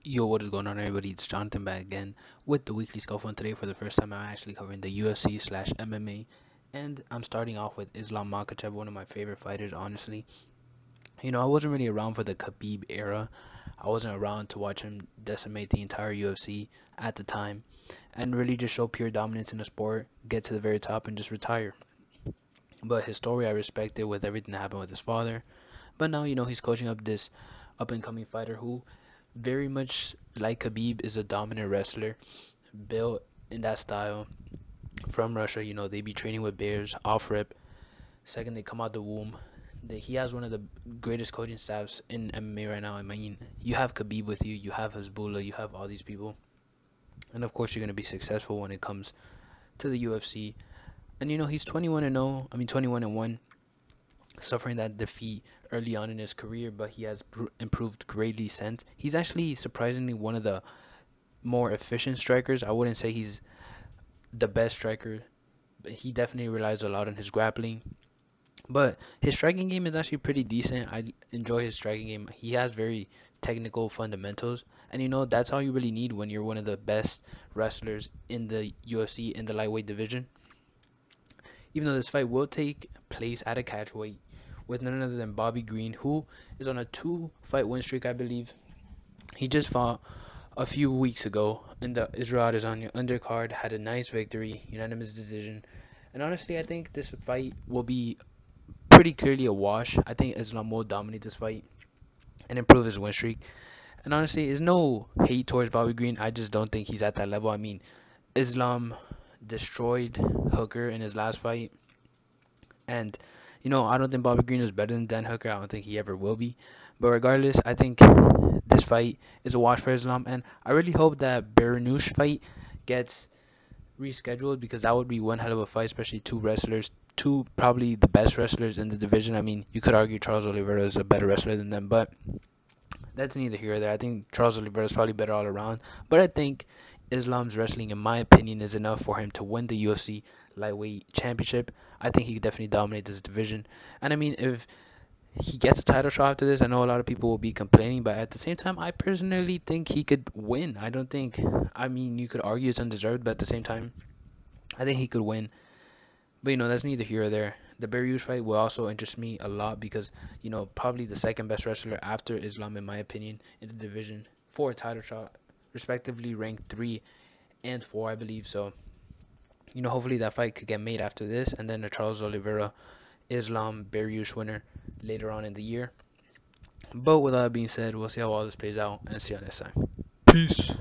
Yo, what is going on, everybody? It's Jonathan back again with the weekly scuffle. And today, for the first time, I'm actually covering the UFC slash MMA, and I'm starting off with Islam Makhachev, one of my favorite fighters. Honestly, I wasn't really around for the Khabib era. I wasn't around to watch him decimate the entire UFC at the time, and really just show pure dominance in the sport, get to the very top, and just retire. But his story, I respect it with everything that happened with his father. But now, he's coaching up this up and coming fighter who very much like Khabib is a dominant wrestler built in that style from Russia. They be training with bears off rip. Second, they come out the womb. He has one of the greatest coaching staffs in MMA right now. I mean, you have Khabib with you, you have Hezbollah, you have all these people, and of course, you're gonna be successful when it comes to the UFC. And he's 21 and 0. I mean, 21 and 1, suffering that defeat early on in his career, but he has improved greatly since. He's actually surprisingly one of the more efficient strikers. I wouldn't say he's the best striker, but he definitely relies a lot on his grappling. But his striking game is actually pretty decent. I enjoy his striking game. He has very technical fundamentals, and that's all you really need when you're one of the best wrestlers in the UFC in the lightweight division. Even though this fight will take place at a catchweight with none other than Bobby Green, who is on a two-fight win streak, I believe. He just fought a few weeks ago in the Israel Adesanya undercard, had a nice victory, unanimous decision. And honestly, I think this fight will be pretty clearly a wash. I think Islam will dominate this fight and improve his win streak. And honestly, there's no hate towards Bobby Green. I just don't think he's at that level. I mean, Islam destroyed Hooker in his last fight. And, I don't think Bobby Green is better than Dan Hooker. I don't think he ever will be. But regardless, I think this fight is a wash for Islam. And I really hope that Baranush fight gets rescheduled because that would be one hell of a fight, especially two wrestlers, two probably the best wrestlers in the division. I mean, you could argue Charles Oliveira is a better wrestler than them, but that's neither here or there. I think Charles Oliveira is probably better all around, but I think Islam's wrestling, in my opinion, is enough for him to win the UFC lightweight championship. I think he could definitely dominate this division, and I mean, if he gets a title shot after this, I know a lot of people will be complaining, but at the same time, I personally think he could win. I don't think, I mean, you could argue it's undeserved, but at the same time, I think he could win. But that's neither here or there. The Barry fight will also interest me a lot because probably the second best wrestler after Islam, in my opinion, in the division for a title shot, respectively ranked 3 and 4, I believe. So hopefully that fight could get made after this, and then a Charles Oliveira Islam Barry winner later on in the year. But with that being said, we'll see how all this plays out and see you next time. Peace.